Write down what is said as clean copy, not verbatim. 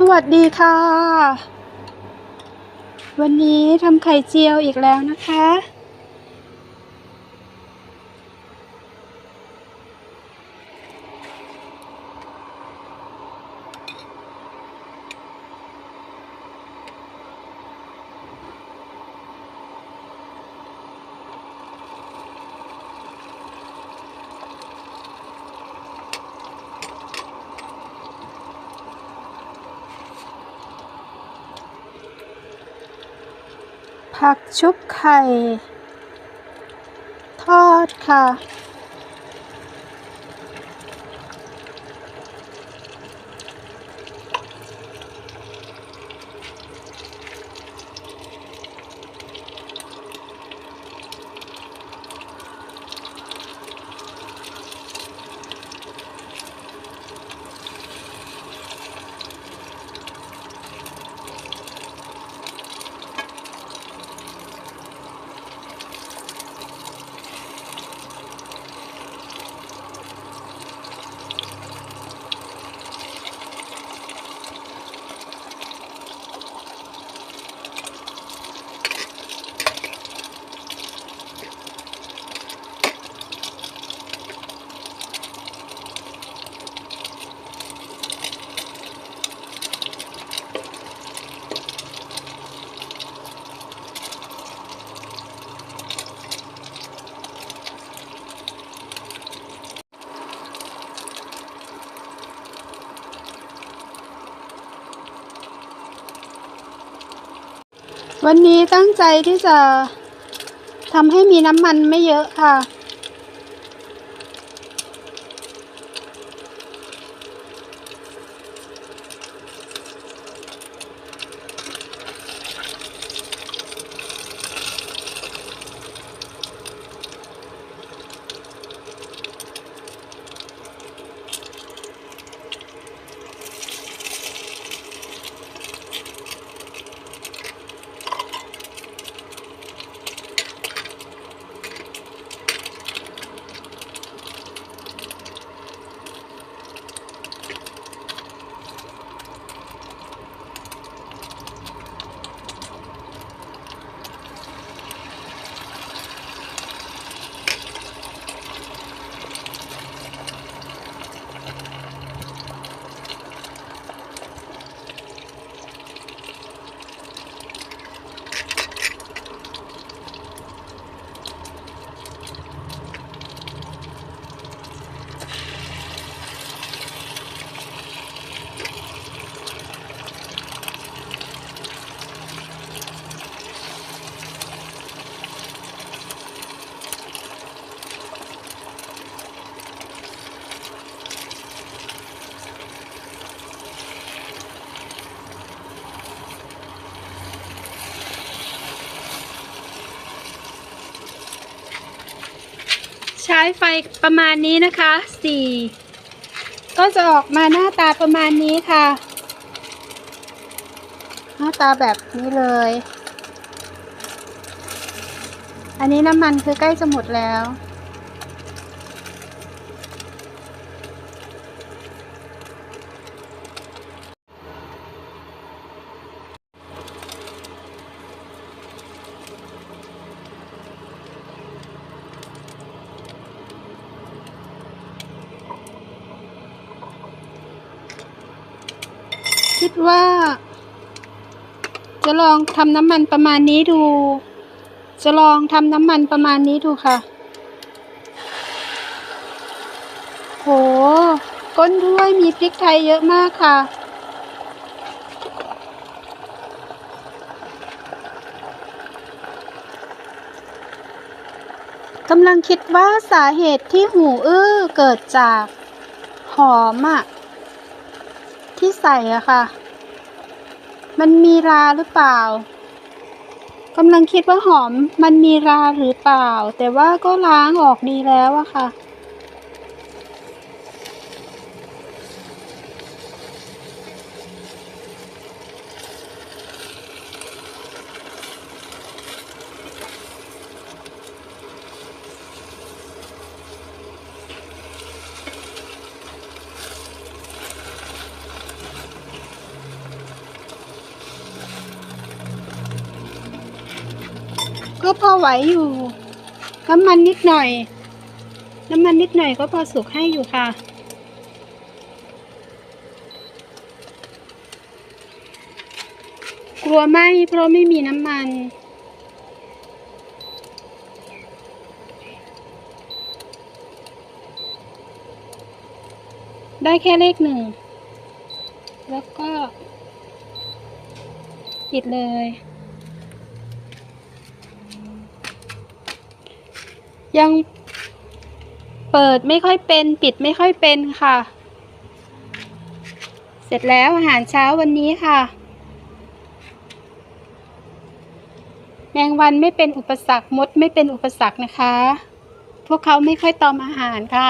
สวัสดีค่ะ วันนี้ทำไข่เจียวอีกแล้วนะคะผักชุบไข่ทอดค่ะวันนี้ตั้งใจที่จะทำให้มีน้ำมันไม่เยอะค่ะใช้ไฟประมาณนี้นะคะ4ก็จะออกมาหน้าตาประมาณนี้ค่ะหน้าตาแบบนี้เลยอันนี้น้ำมันคือใกล้จะหมดแล้วคิดว่าจะลองทำน้ำมันประมาณนี้ดูค่ะโหก้นถ้วยมีพริกไทยเยอะมากค่ะกำลังคิดว่าสาเหตุที่หูอื้อเกิดจากหอมที่ใส่ค่ะมันมีราหรือเปล่ากำลังคิดว่าหอมมันมีราหรือเปล่าแต่ว่าก็ล้างออกดีแล้วค่ะ ก็พอไหวอยู่ น้ำมันนิดหน่อย น้ำมันนิดหน่อยก็พอสุกให้อยู่ค่ะ กลัวไหมเพราะไม่มีน้ำมัน ได้แค่เลข 1 แล้วก็ปิดเลย ยังเปิดไม่ค่อยเป็นปิดไม่ค่อยเป็นค่ะ เสร็จแล้วอาหารเช้าวันนี้ค่ะ แมงวันไม่เป็นอุปสรรคมดไม่เป็นอุปสรรคนะคะ พวกเขาไม่ค่อยตอมอาหารค่ะ